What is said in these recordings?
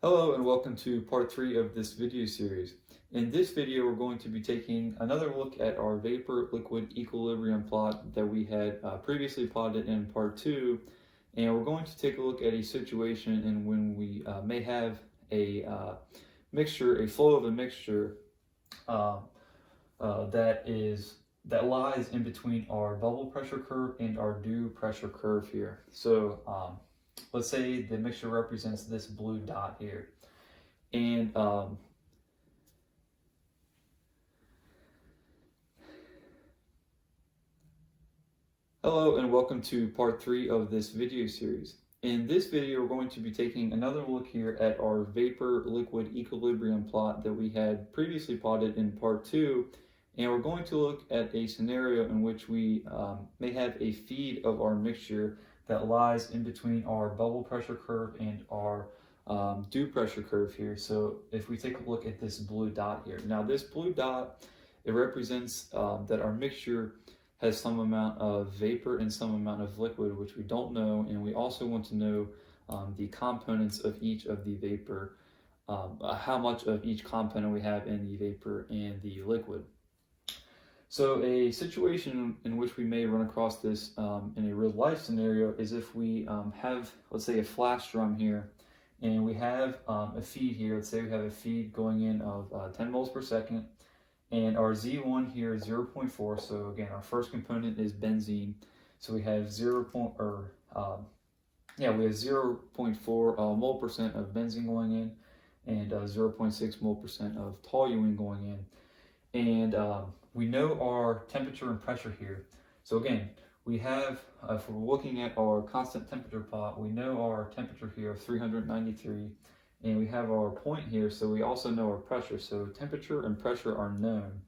Hello and welcome to part 3 of this video series. In this video we're going to be taking another look at our vapor liquid equilibrium plot that we had previously plotted in part 2, and we're going to take a look at a situation in when we may have a mixture, a flow of a mixture that lies in between our bubble pressure curve and our dew pressure curve here. So let's say the mixture represents this blue dot here. And hello and welcome to part 3 of this video series. In this video, we're going to be taking another look here at our vapor liquid equilibrium plot that we had previously plotted in part 2. And we're going to look at a scenario in which we may have a feed of our mixture that lies in between our bubble pressure curve and our dew pressure curve here. So if we take a look at this blue dot here. Now this blue dot, it represents that our mixture has some amount of vapor and some amount of liquid, which we don't know. And we also want to know the components of each of the vapor, how much of each component we have in the vapor and the liquid. So a situation in which we may run across this in a real life scenario is if we have, let's say, a flash drum here, and we have a feed here. Let's say we have a feed going in of 10 moles per second, and our Z1 here is 0.4. So again, our first component is benzene. So we have 0.4 mole percent of benzene going in, and 0.6 mole percent of toluene going in. And we know our temperature and pressure here. So again, we have, if we're looking at our constant temperature plot, we know our temperature here of 393, and we have our point here, so we also know our pressure. So temperature and pressure are known.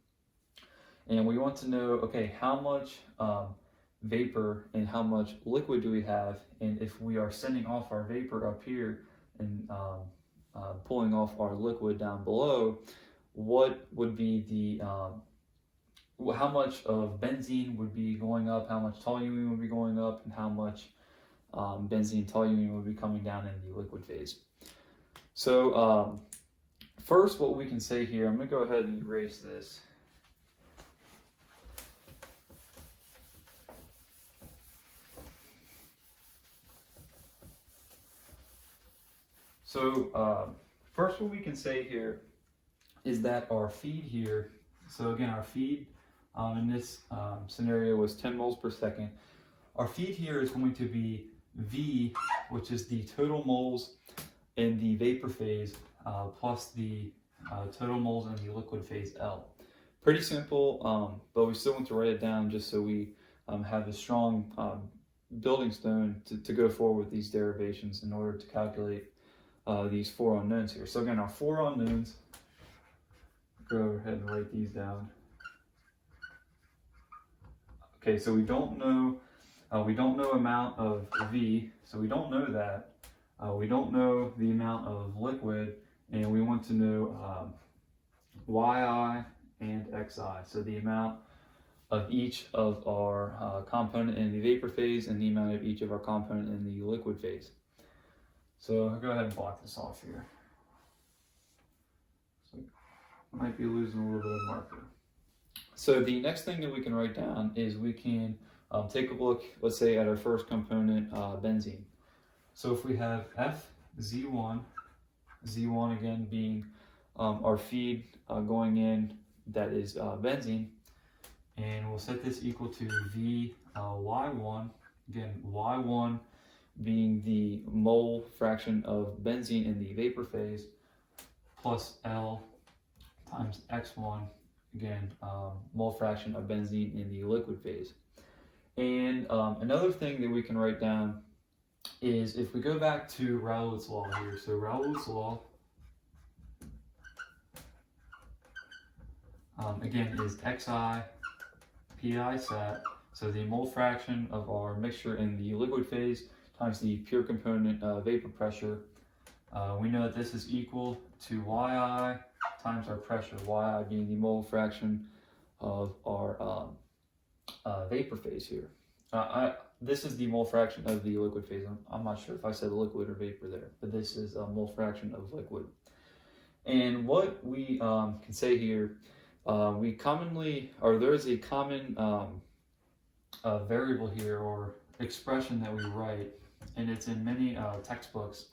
And we want to know, okay, how much vapor and how much liquid do we have? And if we are sending off our vapor up here and pulling off our liquid down below, what would be the how much of benzene would be going up, how much toluene would be going up, and how much benzene toluene would be coming down in the liquid phase. So first, what we can say here, I'm going to go ahead and erase this. So first, what we can say here is that our feed here, so again, our feed in this scenario was 10 moles per second. Our feed here is going to be V, which is the total moles in the vapor phase, plus the total moles in the liquid phase, L. Pretty simple, but we still want to write it down just so we have a strong building stone to go forward with these derivations in order to calculate these 4 unknowns here. So again, our 4 unknowns, go ahead and write these down. Okay, so we don't know amount of V, so we don't know that. We don't know the amount of liquid, and we want to know YI and XI, so the amount of each of our component in the vapor phase and the amount of each of our component in the liquid phase. So I'll go ahead and block this off here. So might be losing a little bit of marker. So the next thing that we can write down is we can take a look, let's say, at our first component, benzene. So if we have FZ1, Z1 again being our feed going in, that is benzene, and we'll set this equal to Y1, again, Y1 being the mole fraction of benzene in the vapor phase, plus L times X1, again, mole fraction of benzene in the liquid phase. And another thing that we can write down is if we go back to Raoult's law here. So Raoult's law, again, is Xi pi sat, so the mole fraction of our mixture in the liquid phase times the pure component vapor pressure. We know that this is equal to Yi times our pressure, Yi being the mole fraction of our vapor phase here. this is the mole fraction of the liquid phase. I'm not sure if I said liquid or vapor there, but this is a mole fraction of liquid. And what we can say here, we commonly, or there's a common variable here or expression that we write, and it's in many textbooks,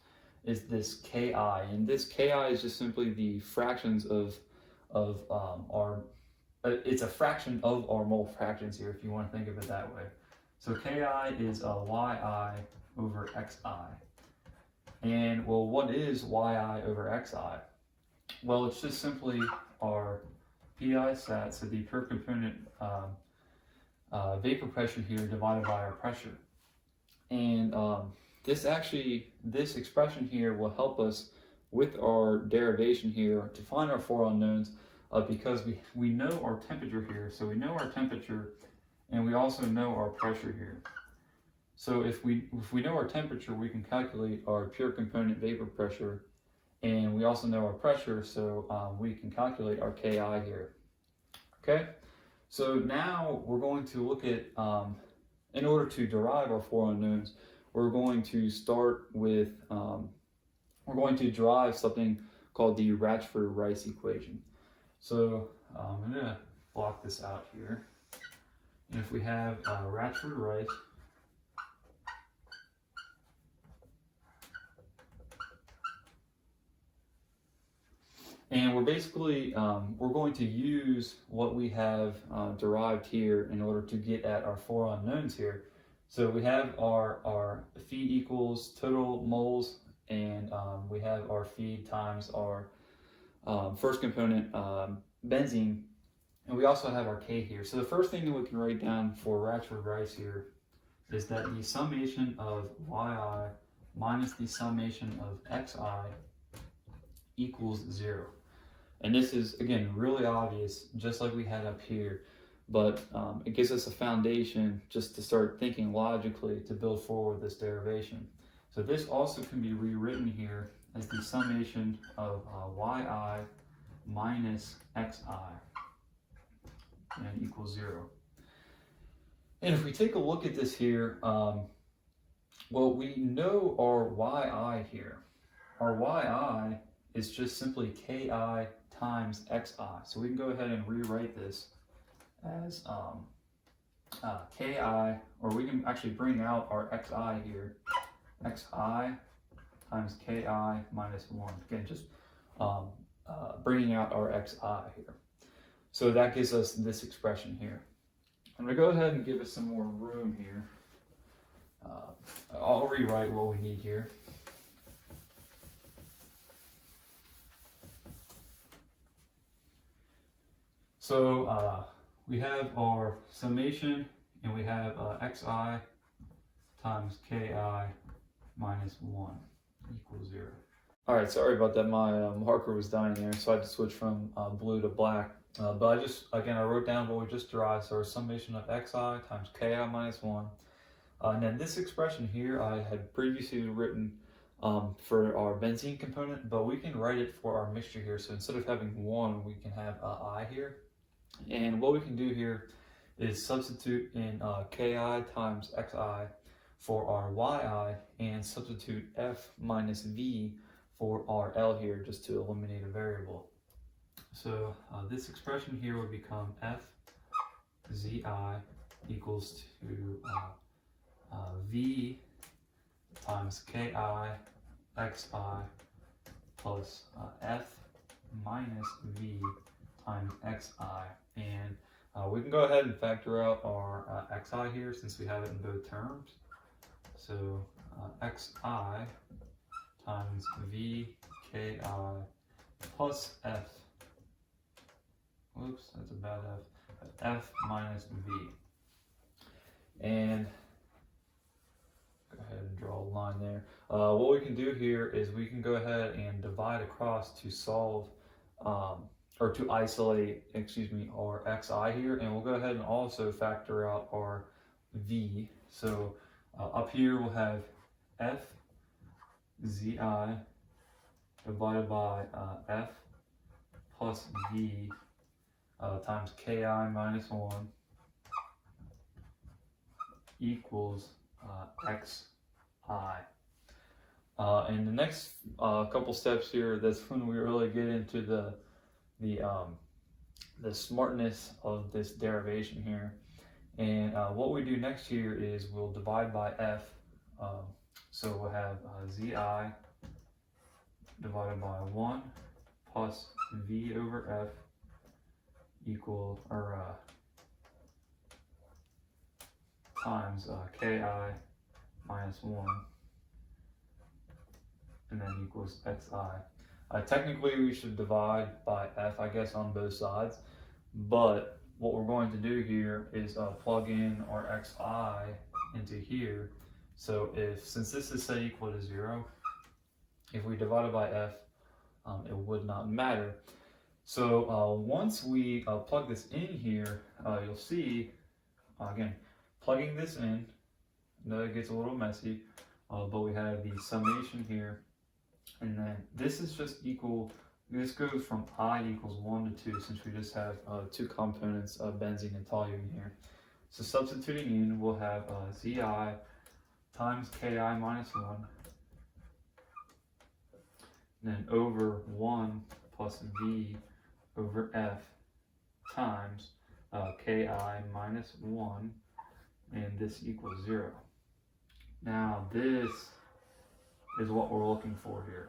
is this Ki. And this Ki is just simply the fractions of our, it's a fraction of our mole fractions here, if you want to think of it that way. So Ki is Yi over Xi. And well, what is Yi over Xi? Well, it's just simply our PI sat, so the per component vapor pressure here divided by our pressure. And this expression here will help us with our derivation here to find our four unknowns, because we know our temperature here. So we know our temperature and we also know our pressure here. So if we know our temperature, we can calculate our pure component vapor pressure, and we also know our pressure, so we can calculate our Ki here. Okay, so now we're going to look at, in order to derive our four unknowns, we're going to start with, we're going to derive something called the Rachford Rice equation. So I'm going to block this out here. And if we have Rachford Rice, and we're basically, we're going to use what we have derived here in order to get at our four unknowns here. So we have our feed equals total moles, and we have our feed times our first component benzene, and we also have our K here. So the first thing that we can write down for Rachford Rice here is that the summation of Yi minus the summation of Xi equals 0. And this is, again, really obvious, just like we had up here, but it gives us a foundation just to start thinking logically to build forward this derivation. So this also can be rewritten here as the summation of Yi minus Xi, and equals 0. And if we take a look at this here, well, we know our Yi here. Our Yi is just simply Ki times Xi. So we can go ahead and rewrite this as Ki, or we can actually bring out our Xi here. Xi times Ki minus 1. Again, just bringing out our Xi here. So that gives us this expression here. I'm going to go ahead and give it some more room here. I'll rewrite what we need here. So we have our summation, and we have Xi times Ki minus 1 equals 0. All right, sorry about that. My marker was dying there, so I had to switch from blue to black. But I wrote down what we just derived. So our summation of Xi times Ki minus 1. And then this expression here I had previously written for our benzene component, but we can write it for our mixture here. So instead of having 1, we can have I here. And what we can do here is substitute in Ki times Xi for our Yi, and substitute F minus V for our L here, just to eliminate a variable. So this expression here would become F Zi equals to V times Ki Xi plus F minus V times Xi. And we can go ahead and factor out our Xi here since we have it in both terms. So Xi times V Ki plus F. Whoops, that's a bad F. F minus V. And go ahead and draw a line there. What we can do here is we can go ahead and divide across to solve, or to isolate, our Xi here. And we'll go ahead and also factor out our V. So up here we'll have F Zi divided by F plus V times Ki minus 1 equals xi. And the next couple steps here, that's when we really get into the smartness of this derivation here. And what we do next here is we'll divide by f. So we'll have zi divided by 1 plus v over f times ki minus 1, and then equals xi. Technically we should divide by f, I guess, on both sides, but what we're going to do here is plug in our xi into here. So since this is set equal to 0, if we divide it by f, it would not matter. So once we plug this in here, you'll see, again, plugging this in, I know it gets a little messy, but we have the summation here, and then this is just equal, this goes from I equals 1 to 2, since we just have two components of benzene and toluene here. So substituting in, we'll have Zi times Ki minus 1, and then over 1 plus V over F times Ki minus 1, and this equals 0. Now this is what we're looking for here.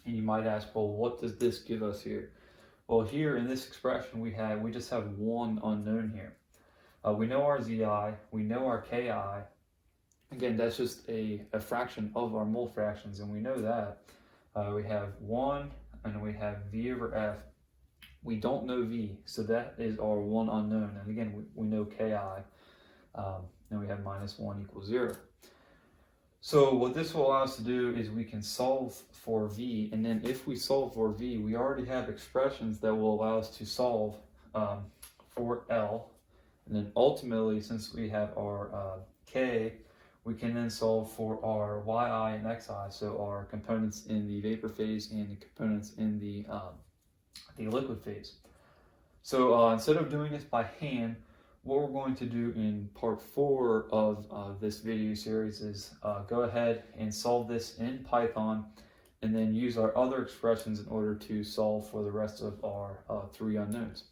And you might ask, well, what does this give us here? Well, here in this expression we just have one unknown here. We know our Zi, we know our Ki. Again, that's just a fraction of our mole fractions, and we know that. We have 1, and we have V over F. We don't know V, so that is our one unknown. And again, we know Ki, and we have minus 1 equals 0. So what this will allow us to do is we can solve for V, and then if we solve for V, we already have expressions that will allow us to solve for L. And then ultimately, since we have our K, we can then solve for our Yi and Xi, so our components in the vapor phase and the components in the liquid phase. So instead of doing this by hand, what we're going to do in part 4 of this video series is go ahead and solve this in Python, and then use our other expressions in order to solve for the rest of our 3 unknowns.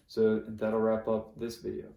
So that'll wrap up this video.